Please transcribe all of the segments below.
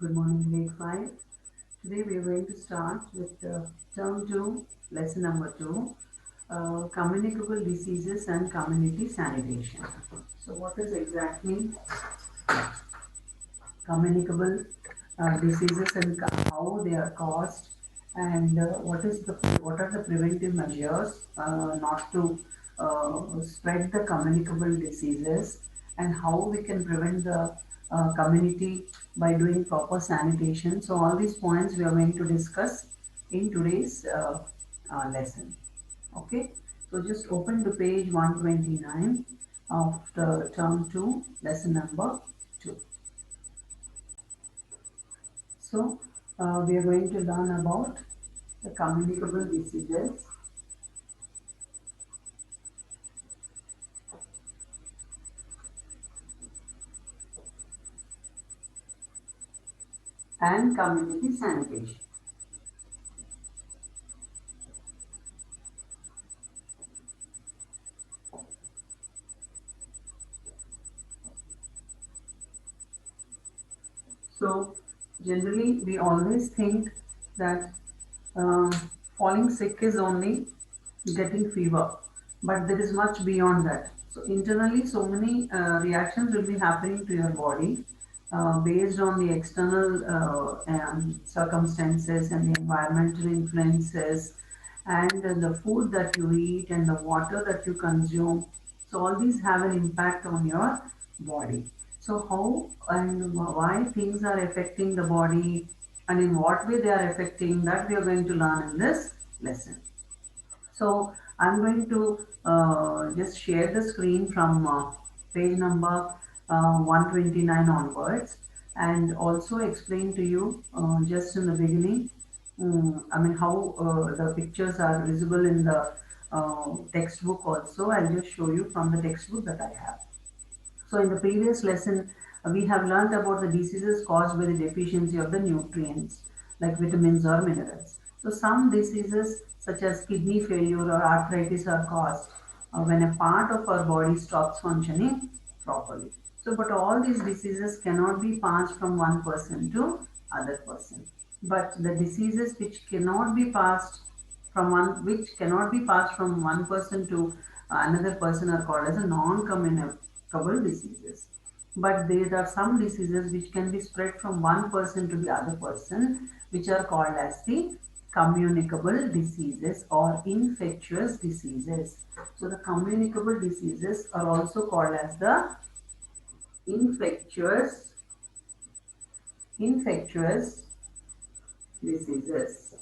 Good morning, grade 5. Today we are going to start with term 2, lesson number 2, communicable diseases and community sanitation. So what is exactly communicable diseases and how they are caused, and what are the preventive measures not to spread the communicable diseases, and how we can prevent the community by doing proper sanitation. So all these points we are going to discuss in today's lesson. Okay, so just open to page 129 of the term 2, lesson number 2. So, we are going to learn about the communicable diseases and community sanitation. So, generally, we always think that uh, falling sick is only getting fever, but there is much beyond that. So, internally, so many reactions will be happening to your body based on the external circumstances and the environmental influences, and the food that you eat and the water that you consume. So, all these have an impact on your body. So, how and why things are affecting the body, and in what way they are affecting, that we are going to learn in this lesson. So I'm going to just share the screen from page number 129 onwards, and also explain to you just in the beginning, I mean how the pictures are visible in the textbook also. I'll just show you from the textbook that I have. So in the previous lesson, we have learnt about the diseases caused by the deficiency of the nutrients like vitamins or minerals. So some diseases such as kidney failure or arthritis are caused when a part of our body stops functioning properly. So but all these diseases cannot be passed from one person to other person. But the diseases which cannot be passed from one person to another person are called as a non-communicable diseases. But there are some diseases which can be spread from one person to the other person, which are called as the communicable diseases or infectious diseases. So the communicable diseases are also called as the infectious infectious diseases.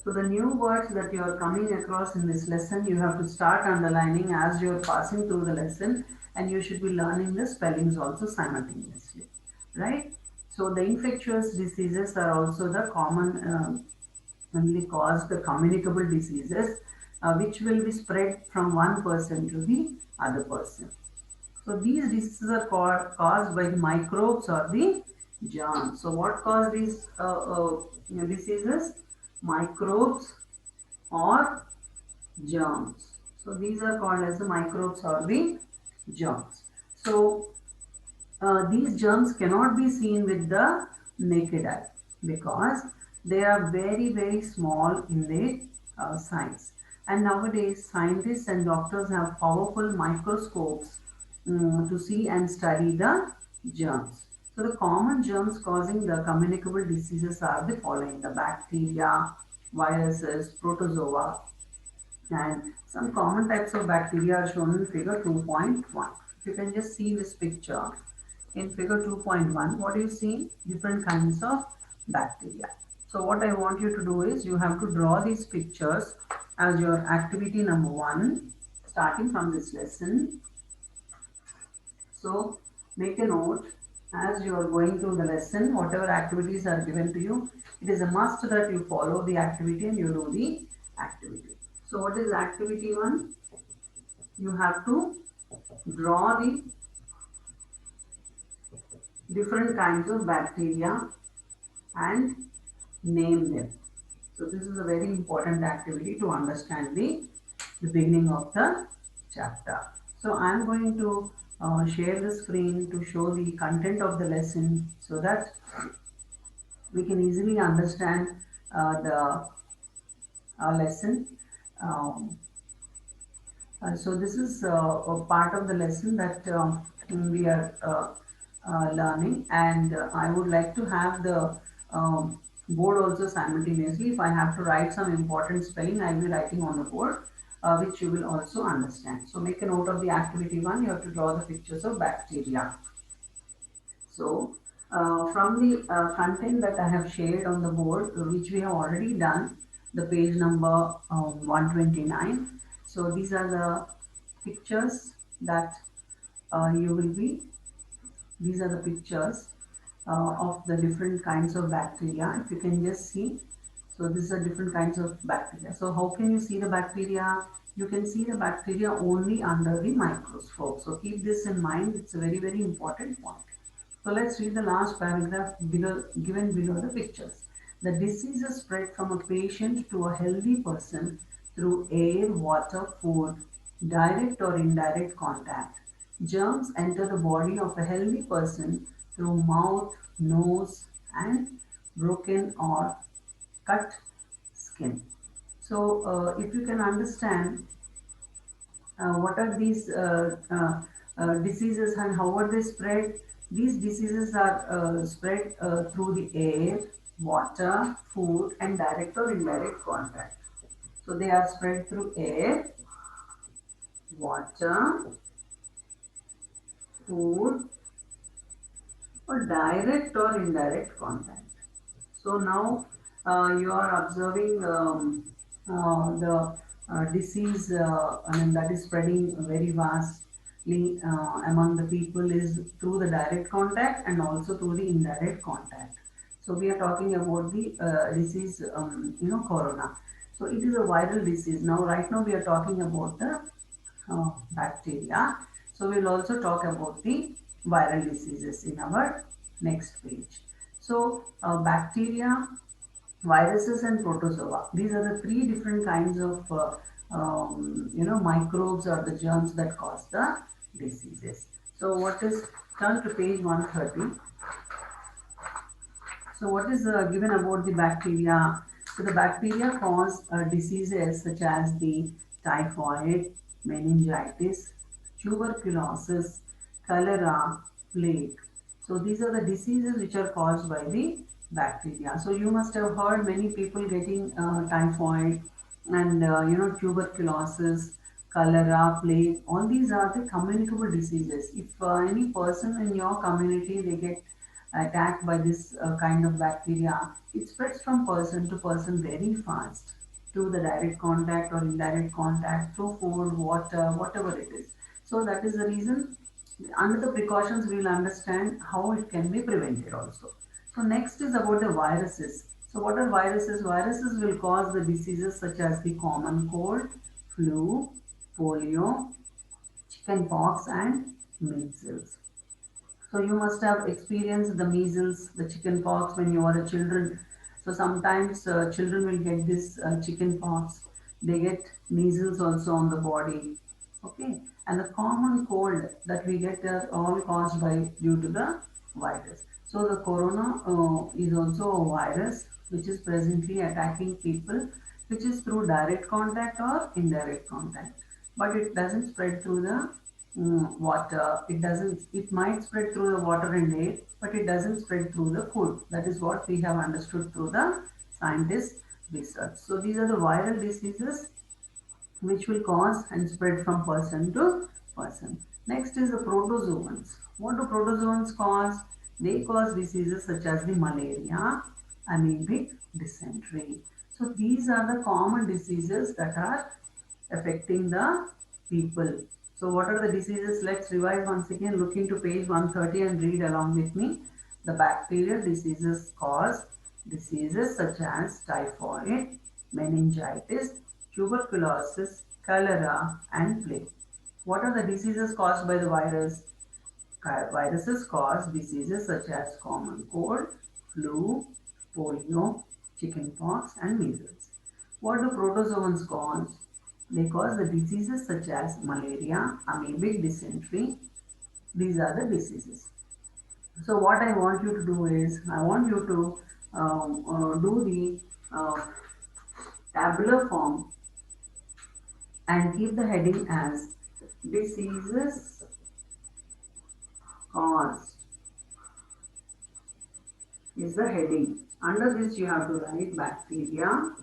So the new words that you are coming across in this lesson, you have to start underlining as you are passing through the lesson, and you should be learning the spellings also simultaneously, right? So the infectious diseases are also the commonly caused the communicable diseases, which will be spread from one person to the other person. So these diseases are caused by the microbes or the germs. So what cause these diseases? Microbes or germs. So these are called as the microbes or the germs. So these germs cannot be seen with the naked eye because they are very small in their size. And nowadays scientists and doctors have powerful microscopes to see and study the germs. So the common germs causing the communicable diseases are the following: the bacteria, viruses, protozoa, and some common types of bacteria are shown in figure 2.1. If you can just see this picture in figure 2.1, what do you see? Different kinds of bacteria. So what I want you to do is you have to draw these pictures as your activity number 1 starting from this lesson. So make a note as you are going through the lesson, whatever activities are given to you, it is a must that you follow the activity and you do the activity. So what is activity 1? You have to draw the different kinds of bacteria and name them. So this is a very important activity to understand the beginning of the chapter. So I am going to share the screen to show the content of the lesson so that we can easily understand the lesson. Um, so this is a part of the lesson that we are learning, and I would like to have the board also simultaneously. If I have to write some important spelling, I will be writing on the board, which you will also understand. So make a note of the activity 1. You have to draw the pictures of bacteria. So, from the content that I have shared on the board, which we have already done, the page number 129. So, these are the pictures that you will be, these are the pictures of the different kinds of bacteria. If you can just see, so these are different kinds of bacteria. So, how can you see the bacteria? You can see the bacteria only under the microscope. So, keep this in mind, it's a very, very important point. So let's read the last paragraph below, given below the pictures. The disease is spread from a patient to a healthy person through air, water, food, direct or indirect contact. Germs enter the body of a healthy person through mouth, nose, and broken or cut skin. So, if you can understand what are these diseases and how are they spread? These diseases are spread through the air, water, food, and direct or indirect contact. So they are spread through air, water, food, or direct or indirect contact. So now you are observing the disease, I mean, that is spreading very vastly among the people is through the direct contact and also through the indirect contact. So we are talking about the disease, corona. So it is a viral disease. Now, right now we are talking about the bacteria. So we'll also talk about the viral diseases in our next page. So bacteria, viruses and protozoa. These are the three different kinds of microbes or the germs that cause the diseases. So what is, turn to page 130. So what is given about the bacteria? So the bacteria cause diseases such as the typhoid, meningitis, tuberculosis, cholera, plague. So these are the diseases which are caused by the bacteria. So you must have heard many people getting typhoid and tuberculosis, cholera, plague. All these are the communicable diseases. If any person in your community they get attacked by this kind of bacteria, it spreads from person to person very fast through the direct contact or indirect contact, through food, water, whatever it is. So that is the reason, under the precautions, we will understand how it can be prevented also. So next is about the viruses. So what are viruses? Viruses will cause the diseases such as the common cold, flu, polio, chickenpox, and measles. So you must have experienced the measles, the chicken pox when you are a children. So sometimes children will get this chicken pox. They get measles also on the body. Okay, and the common cold that we get are all caused by due to the virus. So the corona is also a virus which is presently attacking people, which is through direct contact or indirect contact. But it doesn't spread through the water. It doesn't, it might spread through the water and air, but it doesn't spread through the food. That is what we have understood through the scientist research. So these are the viral diseases which will cause and spread from person to person. Next is the protozoans. What do protozoans cause? They cause diseases such as the malaria, amoebic dysentery. So these are the common diseases that are affecting the people. So what are the diseases? Let's revise once again. Look into page 130 and read along with me. The bacterial diseases cause diseases such as typhoid, meningitis, tuberculosis, cholera, and plague. What are the diseases caused by the virus? Viruses cause diseases such as common cold, flu, polio, chickenpox, and measles. What do protozoans cause? They cause the diseases such as malaria, amoebic dysentery, These are the diseases. So what I want you to do is, I want you to do the tabular form and keep the heading as diseases caused is the heading. Under this you have to write bacteria,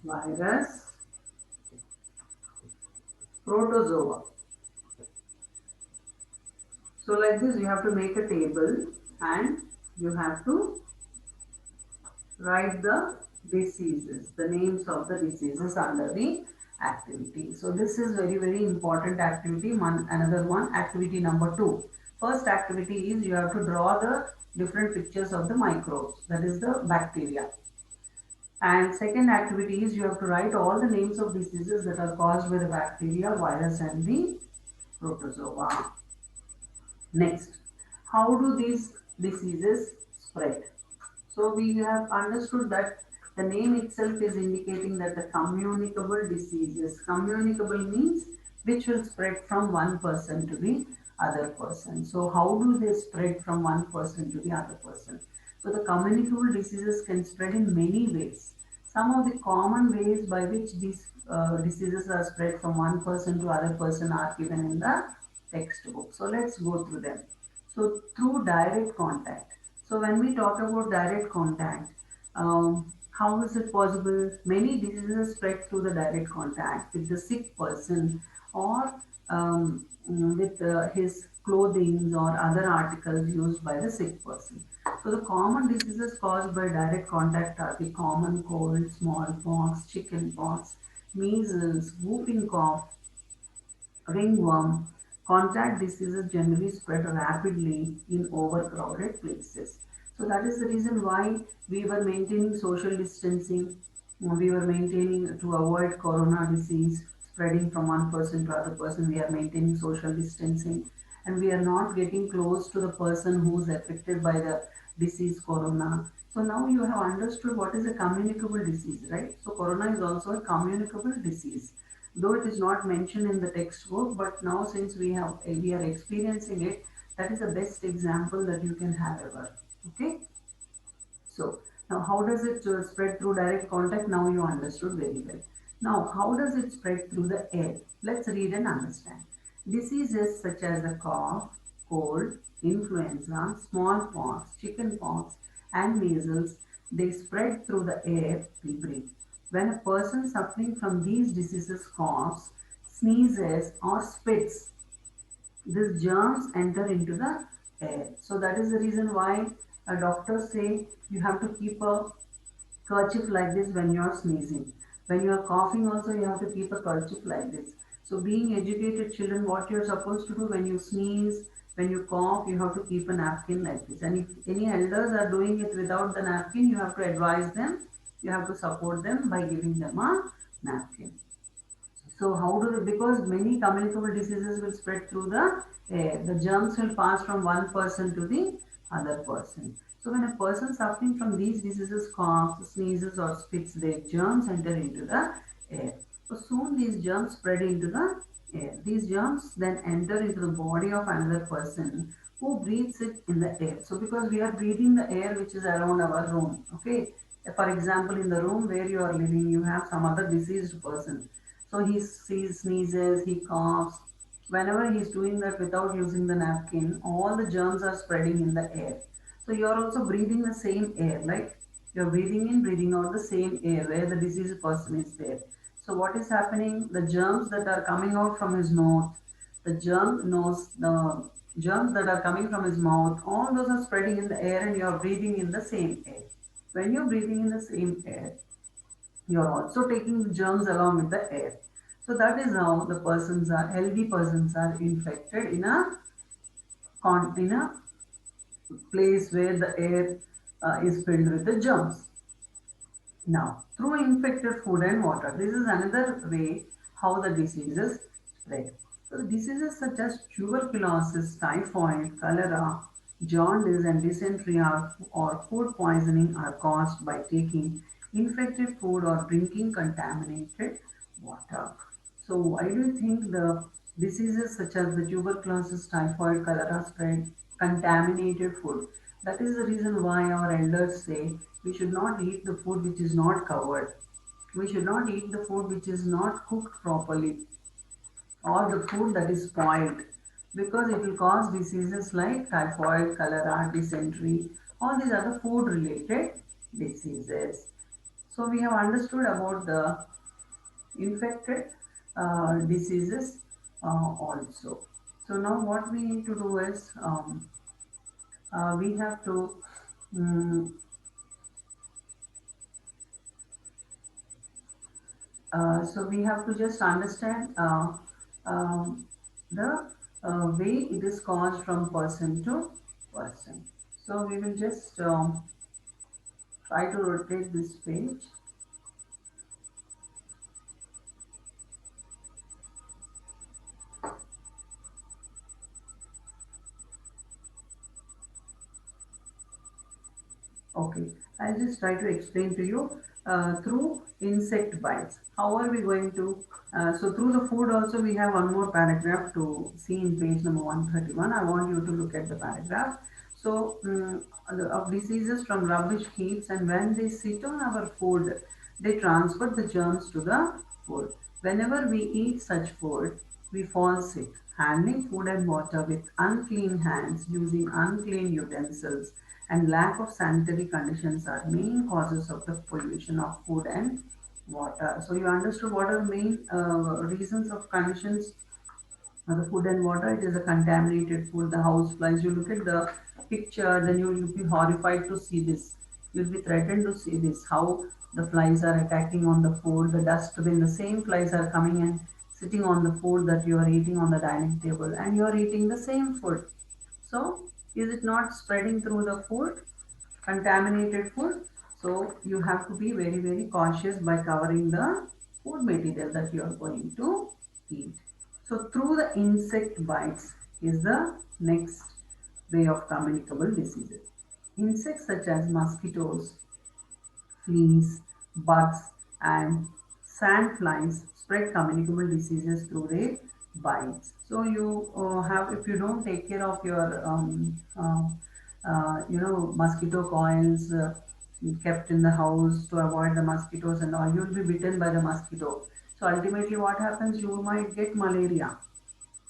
virus, protozoa. So like this you have to make a table and you have to write the diseases, the names of the diseases under the activity. So this is very important activity. Another one, activity number 2. First activity is you have to draw the different pictures of the microbes, that is the bacteria. And second activity is you have to write all the names of diseases that are caused by the bacteria, virus and the protozoa. Next, how do these diseases spread? So we have understood that the name itself is indicating that the communicable diseases. Communicable means which will spread from one person to the other person. So how do they spread from one person to the other person? So the communicable diseases can spread in many ways. Some of the common ways by which these diseases are spread from one person to other person are given in the textbook. So let's go through them. So through direct contact. So when we talk about direct contact, how is it possible? Many diseases spread through the direct contact with the sick person or with his clothing or other articles used by the sick person. So the common diseases caused by direct contact are the common cold, smallpox, chickenpox, measles, whooping cough, ringworm. Contact diseases generally spread rapidly in overcrowded places. So that is the reason why we were maintaining social distancing. We were maintaining to avoid corona disease spreading from one person to other person. We are maintaining social distancing and we are not getting close to the person who is affected by the disease corona. So now you have understood what is a communicable disease, right? So corona is also a communicable disease, though it is not mentioned in the textbook, but now since we are experiencing it, that is the best example that you can have ever. Okay. So now how does it spread through direct contact? Now you understood very well. Now how does it spread through the air? Let's read and understand. Diseases such as the cough, cold, influenza, smallpox, chickenpox and measles, they spread through the air we breathe. When a person suffering from these diseases coughs, sneezes or spits, these germs enter into the air. So that is the reason why doctors say you have to keep a kerchief like this when you are sneezing. When you are coughing also you have to keep a kerchief like this. So being educated children, what you are supposed to do when you sneeze, when you cough, you have to keep a napkin like this. And if any elders are doing it without the napkin, you have to advise them, you have to support them by giving them a napkin. So how do they, because many communicable diseases will spread through the air. The germs will pass from one person to the other person. So when a person suffering from these diseases coughs, sneezes or spits, their germs enter into the air. So soon these germs spread into the air. These germs then enter into the body of another person who breathes it in the air. So because we are breathing the air which is around our room, okay. For example, in the room where you are living, you have some other diseased person, so he sneezes, he coughs. Whenever he's doing that without using the napkin, all the germs are spreading in the air. So you're also breathing the same air, like you're breathing in, breathing out the same air where the diseased person is there. So what is happening? The germs that are coming out from his the germs that are coming from his mouth, all those are spreading in the air and you're breathing in the same air. When you're breathing in the same air, you're also taking the germs along with the air. So that is how the healthy persons are infected in in a place where the air is filled with the germs. Now, through infected food and water, this is another way how the diseases spread. So, diseases such as tuberculosis, typhoid, cholera, jaundice, and dysentery or food poisoning are caused by taking infected food or drinking contaminated water. So why do you think the diseases such as the tuberculosis, typhoid, cholera spread contaminated food? That is the reason why our elders say we should not eat the food which is not covered. We should not eat the food which is not cooked properly or the food that is spoiled because it will cause diseases like typhoid, cholera, dysentery, all these other food related diseases. So we have understood about the infected diseases also. So now what we need to do is we have to mm, so we have to just understand the way it is caused from person to person. So we will just try to rotate this page. Okay, I'll just try to explain to you through insect bites. How are we going to? So through the food also we have one more paragraph to see in page number 131. I want you to look at the paragraph. So of diseases from rubbish heaps, and when they sit on our food, they transfer the germs to the food. Whenever we eat such food, we fall sick. Handling food and water with unclean hands, using unclean utensils, and lack of sanitary conditions are main causes of the pollution of food and water. So you understood what are the main reasons of conditions the food and water. It is a contaminated food, the house flies. You look at the picture, then you will be horrified to see this. You'll be threatened to see this, how the flies are attacking on the food, the dust bin, the same flies are coming and sitting on the food that you are eating on the dining table, and you are eating the same food. So is it not spreading through the food, contaminated food? So you have to be very, very cautious by covering the food material that you are going to eat. So through the insect bites is the next way of communicable diseases. Insects such as mosquitoes, fleas, bugs, and sandflies spread communicable diseases through their bites. So you have, if you don't take care of your, mosquito coils kept in the house to avoid the mosquitoes and all, you'll be bitten by the mosquito. So ultimately, what happens? You might get malaria,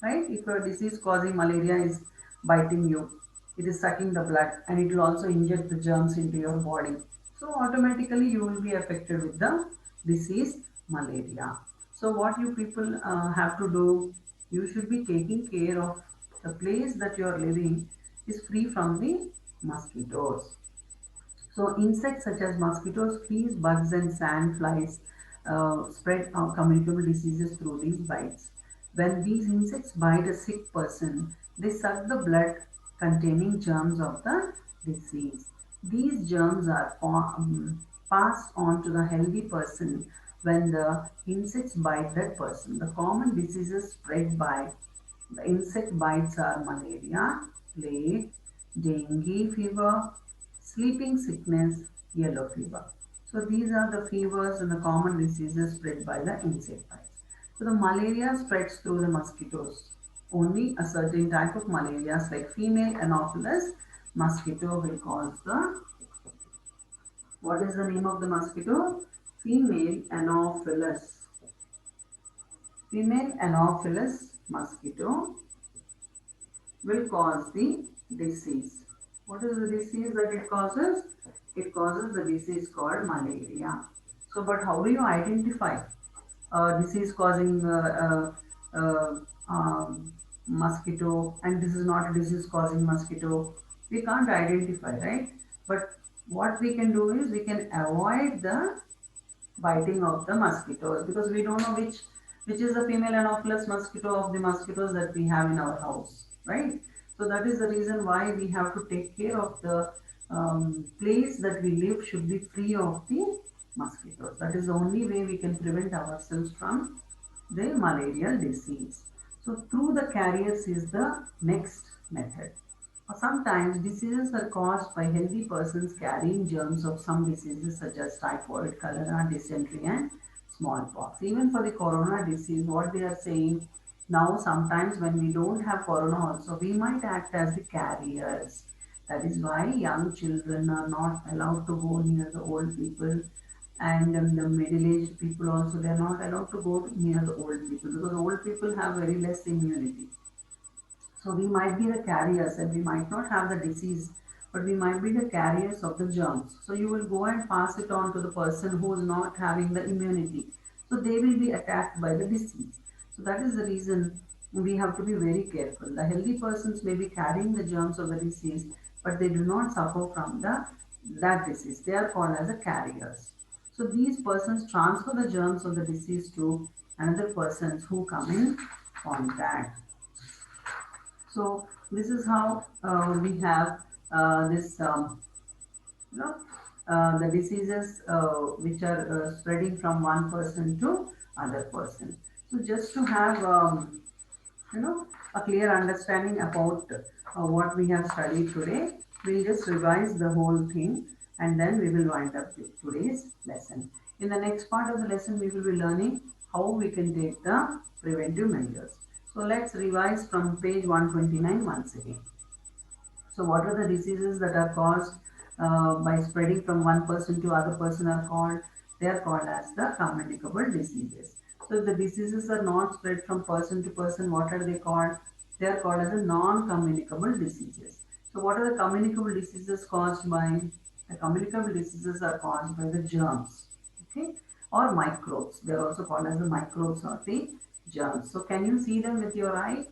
right? If a disease causing malaria is biting you, it is sucking the blood and it will also inject the germs into your body. So automatically you will be affected with the disease malaria. So what you people have to do, you should be taking care of the place that you are living is free from the mosquitoes. So insects such as mosquitoes, fleas, bugs, and sandflies spread communicable diseases through these bites. When these insects bite a sick person, they suck the blood containing germs of the disease. These germs are passed on to the healthy person when the insects bite that person. The common diseases spread by the insect bites are malaria, plague, dengue fever, sleeping sickness, yellow fever. So these are the fevers and the common diseases spread by the insect bites. So the malaria spreads through the mosquitoes. Only a certain type of malaria, like female Anopheles mosquito, will cause the, what is the name of the mosquito? Female Anopheles. Female Anopheles mosquito will cause the disease. What is the disease that it causes? It causes the disease called malaria. So, but how do you identify a disease causing mosquito and this is not a disease causing mosquito? We can't identify, right? But what we can do is we can avoid the biting of the mosquitoes because we don't know which is the female anopheles mosquito of the mosquitoes that we have in our house, right? So that is the reason why we have to take care of the place that we live should be free of the mosquitoes. That is the only way we can prevent ourselves from the malarial disease. So through the carriers is the next method. Sometimes diseases are caused by healthy persons carrying germs of some diseases such as typhoid, cholera, dysentery, and smallpox. Even for the corona disease, what they are saying now, sometimes when we don't have corona also, we might act as the carriers. That is why young children are not allowed to go near the old people, and the middle-aged people also, they are not allowed to go near the old people because old people have very less immunity. So we might be the carriers and we might not have the disease, but we might be the carriers of the germs. So you will go and pass it on to the person who is not having the immunity. So they will be attacked by the disease. So that is the reason we have to be very careful. The healthy persons may be carrying the germs of the disease, but they do not suffer from that disease. They are called as the carriers. So these persons transfer the germs of the disease to another persons who come in contact. So this is how we have this, you know, the diseases which are spreading from one person to other person. So just to have a clear understanding about what we have studied today, we'll just revise the whole thing and then we will wind up with today's lesson. In the next part of the lesson, we will be learning how we can take the preventive measures. So let's revise from page 129 once again. So what are the diseases that are caused by spreading from one person to other person are called? They are called as the communicable diseases. So if the diseases are not spread from person to person, what are they called? They are called as the non-communicable diseases. So what are the communicable diseases caused by? The communicable diseases are caused by the germs, okay, or microbes. They are also called as the microbes or the germs. So can you see them with your eye?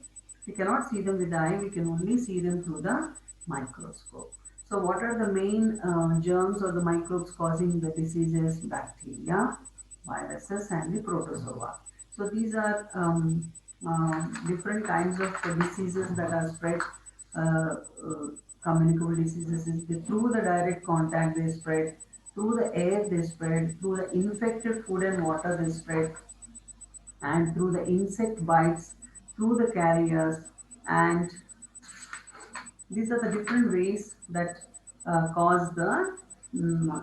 We cannot see them with the eye, we can only see them through the microscope. So what are the main germs or the microbes causing the diseases? Bacteria, viruses and the protozoa. So these are different kinds of diseases that are spread, communicable diseases. Through the direct contact they spread, through the air they spread, through the infected food and water they spread, and through the insect bites, through the carriers, and these are the different ways that cause the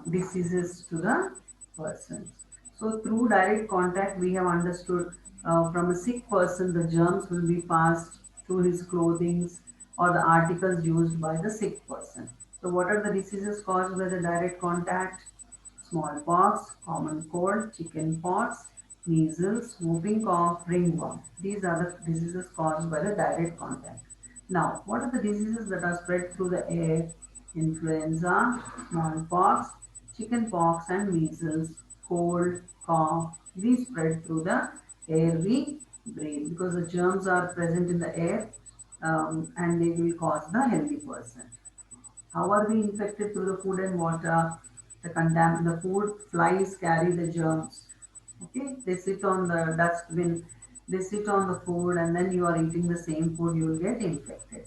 diseases to the persons. So through direct contact, we have understood from a sick person, the germs will be passed through his clothing or the articles used by the sick person. So what are the diseases caused by the direct contact? Smallpox, common cold, chicken pox, measles, whooping cough, ringworm. These are the diseases caused by the direct contact. Now, what are the diseases that are spread through the air? Influenza, smallpox, chicken pox, and measles, cold, cough. These spread through the air we breathe because the germs are present in the air, and they will cause the healthy person. How are we infected through the food and water? The food flies carry the germs. Okay, they sit on the dustbin, they sit on the food, and then you are eating the same food, you will get infected.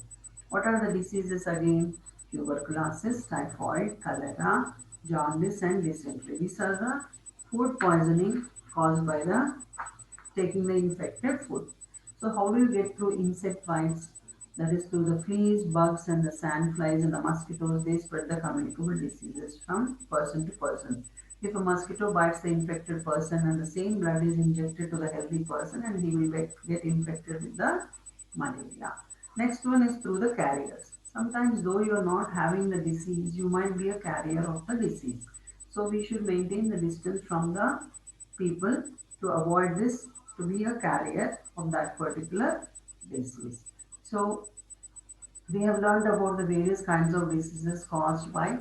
What are the diseases again? Tuberculosis, typhoid, cholera, jaundice, and dysentery. These are the food poisoning caused by the taking the infected food. So how do you get through insect bites? That is through the fleas, bugs, and the sandflies and the mosquitoes. They spread the communicable diseases from person to person. If a mosquito bites the infected person and the same blood is injected to the healthy person, and he will get infected with the malaria. Next one is through the carriers. Sometimes though you are not having the disease, you might be a carrier of the disease. So we should maintain the distance from the people to avoid this, to be a carrier of that particular disease. So we have learned about the various kinds of diseases caused by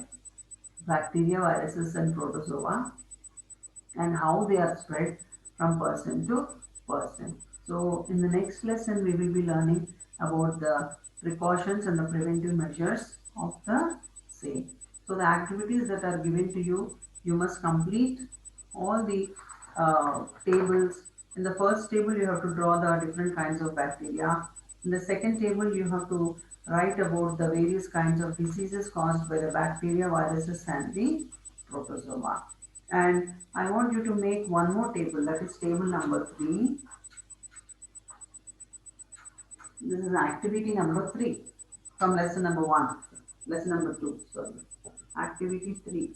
bacteria, viruses and protozoa, and how they are spread from person to person. So in the next lesson, we will be learning about the precautions and the preventive measures of the same. So the activities that are given to you, you must complete all the tables. In the first table, you have to draw the different kinds of bacteria. In the second table, you have to write about the various kinds of diseases caused by the bacteria, viruses, and the protozoa. And I want you to make one more table, that is table number 3. This is activity number 3 from lesson number 1, lesson number 2, sorry. Activity 3.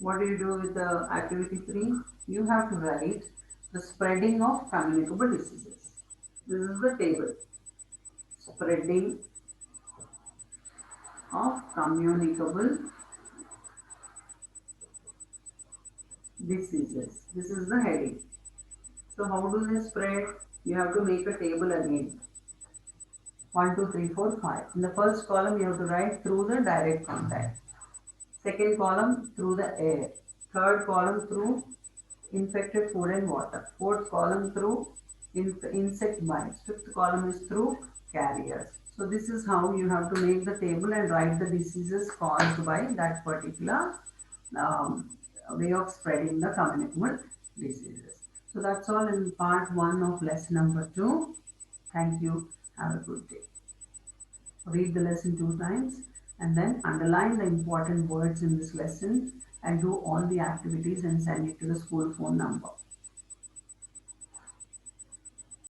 What do you do with the activity 3? You have to write the spreading of communicable diseases. This is the table. Spreading of communicable diseases. This is the heading. So how do they spread? You have to make a table again. 1, 2, 3, 4, 5. In the first column, you have to write through the direct contact. Second column, through the air. Third column, through infected food and water. Fourth column, through insect bites. Fifth column is through carriers. So this is how you have to make the table and write the diseases caused by that particular um, way of spreading the communicable diseases. So that's all in part 1 of lesson number 2. Thank you. Have a good day. Read the lesson 2 times and then underline the important words in this lesson and do all the activities and send it to the school phone number.